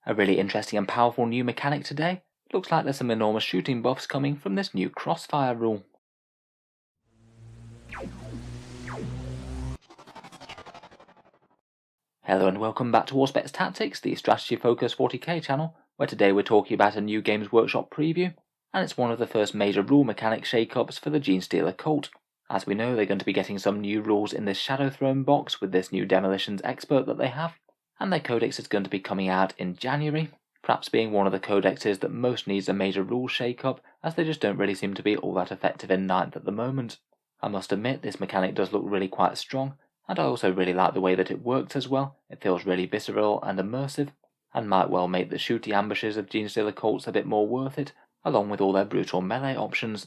A really interesting and powerful new mechanic today. Looks like there's some enormous shooting buffs coming from this new Crossfire rule. Hello and welcome back to Warspets Tactics, the strategy focused 40k channel, where today we're talking about a new Games Workshop preview, and it's one of the first major rule mechanic shake-ups for the Genestealer cult. As we know, they're going to be getting some new rules in this Shadow Throne box with this new Demolitions expert that they have, and their Codex is going to be coming out in January, perhaps being one of the codexes that most needs a major rule shake-up, as they just don't really seem to be all that effective in 9th at the moment. I must admit, this mechanic does look really quite strong, and I also really like the way that it works as well. It feels really visceral and immersive, and might well make the shooty ambushes of Genestealer cults a bit more worth it, along with all their brutal melee options.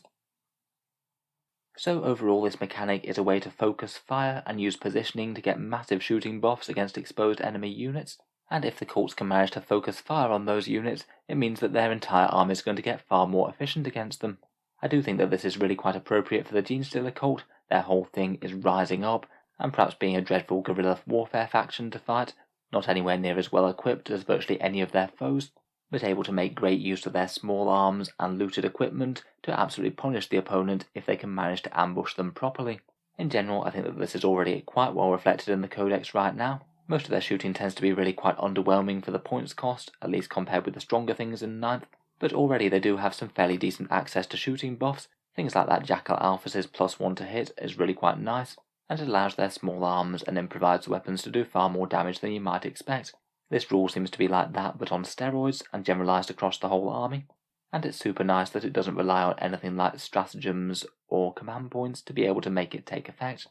So overall, this mechanic is a way to focus fire and use positioning to get massive shooting buffs against exposed enemy units, and if the cults can manage to focus fire on those units, it means that their entire army is going to get far more efficient against them. I do think that this is really quite appropriate for the Genestealer cult. Their whole thing is rising up, and perhaps being a dreadful guerrilla warfare faction to fight, not anywhere near as well equipped as virtually any of their foes, but able to make great use of their small arms and looted equipment to absolutely punish the opponent if they can manage to ambush them properly. In general, I think that this is already quite well reflected in the Codex right now. Most of their shooting tends to be really quite underwhelming for the points cost, at least compared with the stronger things in 9th, but already they do have some fairly decent access to shooting buffs. Things like that Jackal Alphys' +1 to hit is really quite nice, and it allows their small arms and improvised weapons to do far more damage than you might expect. This rule seems to be like that but on steroids and generalised across the whole army, and it's super nice that it doesn't rely on anything like stratagems or command points to be able to make it take effect.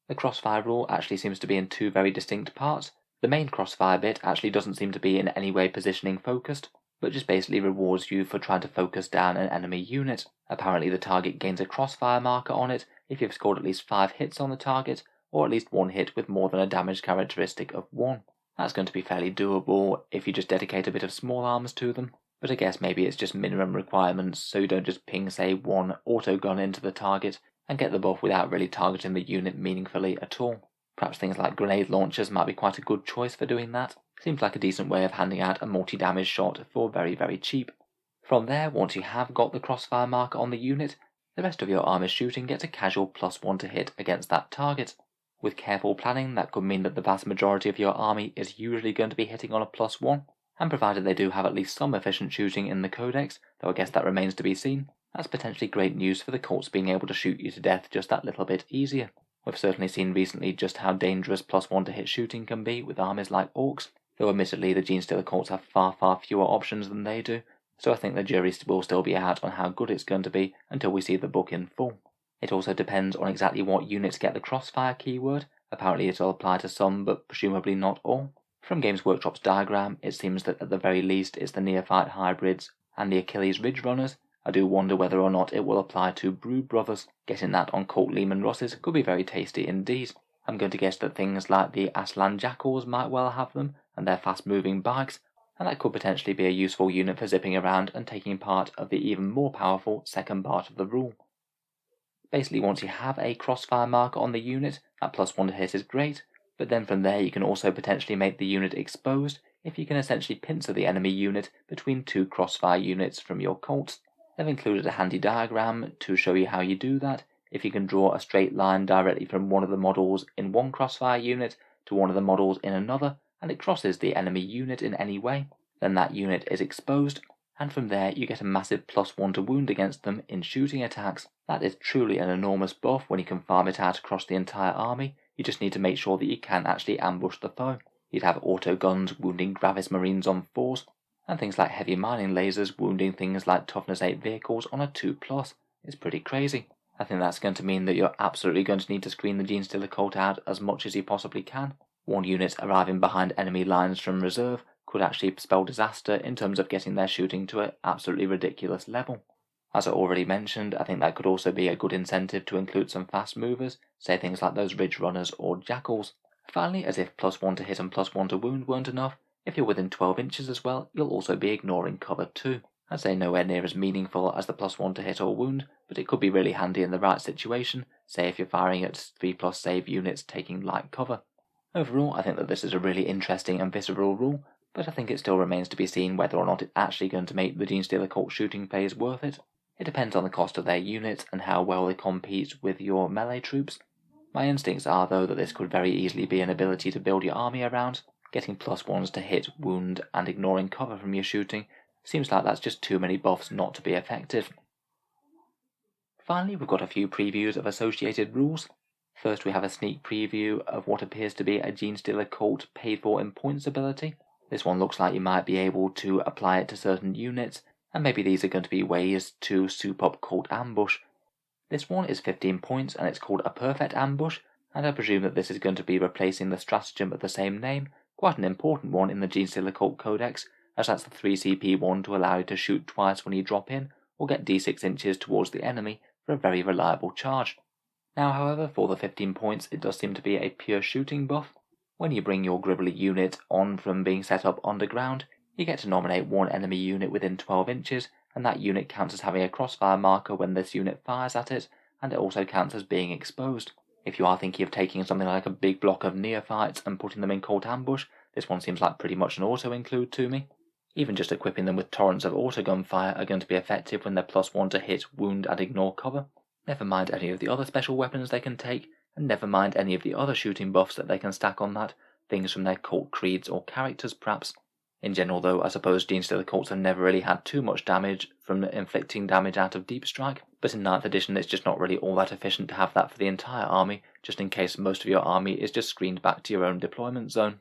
The Crossfire rule actually seems to be in two very distinct parts. The main Crossfire bit actually doesn't seem to be in any way positioning focused, but just basically rewards you for trying to focus down an enemy unit. Apparently the target gains a Crossfire marker on it if you've scored at least 5 hits on the target, or at least 1 hit with more than a damage characteristic of 1. That's going to be fairly doable if you just dedicate a bit of small arms to them, but I guess maybe it's just minimum requirements so you don't just ping say 1 autogun into the target and get the buff without really targeting the unit meaningfully at all. Perhaps things like grenade launchers might be quite a good choice for doing that. Seems like a decent way of handing out a multi-damage shot for very, very cheap. From there, once you have got the Crossfire marker on the unit, the rest of your armor's shooting gets a casual +1 to hit against that target. With careful planning, that could mean that the vast majority of your army is usually going to be hitting on a +1, and provided they do have at least some efficient shooting in the Codex, though I guess that remains to be seen, that's potentially great news for the cults being able to shoot you to death just that little bit easier. We've certainly seen recently just how dangerous +1 to hit shooting can be with armies like Orcs, though admittedly the Genestealer cults have far fewer options than they do, so I think the jury will still be out on how good it's going to be until we see the book in full. It also depends on exactly what units get the Crossfire keyword. Apparently it'll apply to some, but presumably not all. From Games Workshop's diagram, it seems that at the very least it's the Neophyte Hybrids and the Achilles Ridge Runners. I do wonder whether or not it will apply to Brood Brothers. Getting that on Cult Lehman Russes could be very tasty indeed. I'm going to guess that things like the Aslan Jackals might well have them, and their fast-moving bikes, and that could potentially be a useful unit for zipping around and taking part of the even more powerful second part of the rule. Basically, once you have a Crossfire marker on the unit, that +1 to hit is great, but then from there you can also potentially make the unit exposed if you can essentially pincer the enemy unit between 2 Crossfire units from your cults. They've included a handy diagram to show you how you do that. If you can draw a straight line directly from one of the models in one Crossfire unit to one of the models in another, and it crosses the enemy unit in any way, then that unit is exposed, and from there you get a massive +1 to wound against them in shooting attacks. That is truly an enormous buff when you can farm it out across the entire army. You just need to make sure that you can actually ambush the foe. You'd have auto guns wounding Gravis Marines on 4s, and things like heavy mining lasers wounding things like Toughness 8 vehicles on a 2+. It's pretty crazy. I think that's going to mean that you're absolutely going to need to screen the Genestealer cult out as much as you possibly can. One unit arriving behind enemy lines from reserve could actually spell disaster in terms of getting their shooting to an absolutely ridiculous level. As I already mentioned, I think that could also be a good incentive to include some fast movers, say things like those Ridge Runners or Jackals. Finally, as if +1 to hit and +1 to wound weren't enough, if you're within 12 inches as well, you'll also be ignoring cover too. I'd say nowhere near as meaningful as the +1 to hit or wound, but it could be really handy in the right situation, say if you're firing at 3+ save units taking light cover. Overall, I think that this is a really interesting and visceral rule, but I think it still remains to be seen whether or not it's actually going to make the Genestealer cult shooting phase worth it. It depends on the cost of their units and how well they compete with your melee troops. My instincts are though that this could very easily be an ability to build your army around. Getting +1s to hit, wound, and ignoring cover from your shooting seems like that's just too many buffs not to be effective. Finally, we've got a few previews of associated rules. First, we have a sneak preview of what appears to be a Genestealer cult paid for in points ability. This one looks like you might be able to apply it to certain units, and maybe these are going to be ways to soup up cult ambush. This one is 15 points and it's called a perfect ambush, and I presume that this is going to be replacing the stratagem of the same name, quite an important one in the Genestealer cult Codex, as that's the 3 CP one to allow you to shoot twice when you drop in, or get d6 inches towards the enemy for a very reliable charge. Now however, for the 15 points it does seem to be a pure shooting buff. When you bring your Gribbly unit on from being set up underground, you get to nominate one enemy unit within 12 inches, and that unit counts as having a crossfire marker when this unit fires at it, and it also counts as being exposed. If you are thinking of taking something like a big block of neophytes and putting them in cult ambush, this one seems like pretty much an auto-include to me. Even just equipping them with torrents of autogun fire are going to be effective when they're +1 to hit, wound, and ignore cover. Never mind any of the other special weapons they can take, and never mind any of the other shooting buffs that they can stack on that, things from their cult creeds or characters perhaps. In general though, I suppose Genestealer cults have never really had too much damage from inflicting damage out of Deep Strike, but in 9th edition it's just not really all that efficient to have that for the entire army, just in case most of your army is just screened back to your own deployment zone.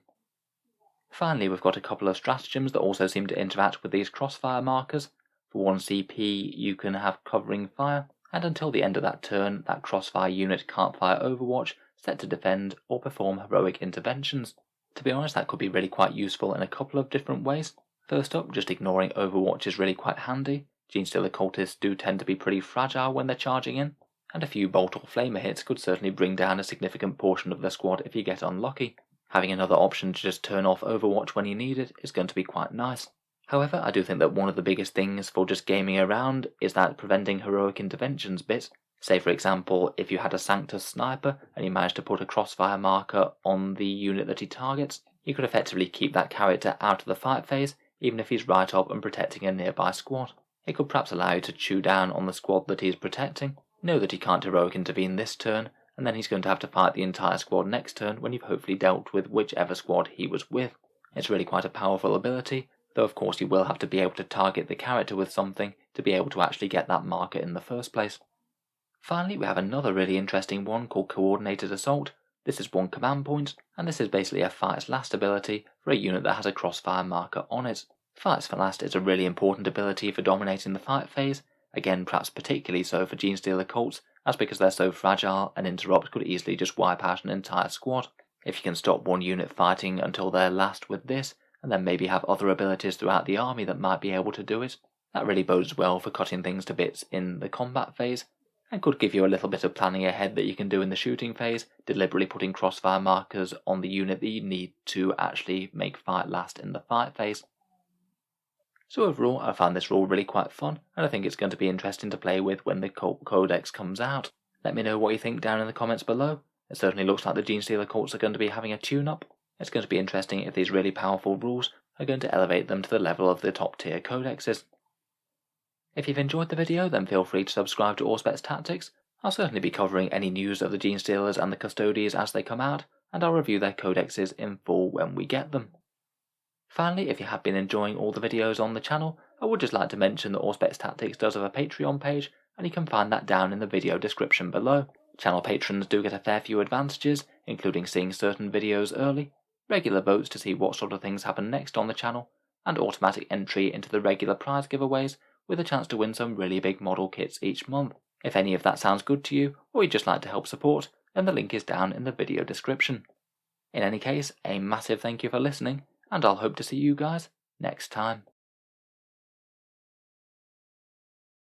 Finally, we've got a couple of stratagems that also seem to interact with these crossfire markers. For 1 CP you can have covering fire, and until the end of that turn, that crossfire unit can't fire Overwatch, set to defend, or perform heroic interventions. To be honest, that could be really quite useful in a couple of different ways. First up, just ignoring Overwatch is really quite handy. Genestealer cultists do tend to be pretty fragile when they're charging in, and a few bolt or flamer hits could certainly bring down a significant portion of the squad if you get unlucky. Having another option to just turn off Overwatch when you need it is going to be quite nice. However, I do think that one of the biggest things for just gaming around is that preventing heroic interventions bit. Say for example, if you had a Sanctus sniper and you managed to put a crossfire marker on the unit that he targets, you could effectively keep that character out of the fight phase even if he's right up and protecting a nearby squad. It could perhaps allow you to chew down on the squad that he's protecting, know that he can't heroic intervene this turn, and then he's going to have to fight the entire squad next turn when you've hopefully dealt with whichever squad he was with. It's really quite a powerful ability, though of course you will have to be able to target the character with something to be able to actually get that marker in the first place. Finally, we have another really interesting one called Coordinated Assault. This is 1 command point, and this is basically a Fights Last ability for a unit that has a crossfire marker on it. Fights for Last is a really important ability for dominating the fight phase, again perhaps particularly so for Genestealer cults, that's because they're so fragile and interrupt could easily just wipe out an entire squad. If you can stop one unit fighting until they're last with this, and then maybe have other abilities throughout the army that might be able to do it, that really bodes well for cutting things to bits in the combat phase, and could give you a little bit of planning ahead that you can do in the shooting phase, deliberately putting crossfire markers on the unit that you need to actually make fight last in the fight phase. So overall, I found this rule really quite fun, and I think it's going to be interesting to play with when the Codex comes out. Let me know what you think down in the comments below. It certainly looks like the Genestealer cults are going to be having a tune-up. It's going to be interesting if these really powerful rules are going to elevate them to the level of the top tier codexes. If you've enjoyed the video, then feel free to subscribe to Auspex Tactics. I'll certainly be covering any news of the Genestealers and the Custodians as they come out, and I'll review their codexes in full when we get them. Finally, if you have been enjoying all the videos on the channel, I would just like to mention that Auspex Tactics does have a Patreon page, and you can find that down in the video description below. Channel patrons do get a fair few advantages, including seeing certain videos early, regular votes to see what sort of things happen next on the channel, and automatic entry into the regular prize giveaways, with a chance to win some really big model kits each month. If any of that sounds good to you, or you'd just like to help support, then the link is down in the video description. In any case, a massive thank you for listening, and I'll hope to see you guys next time.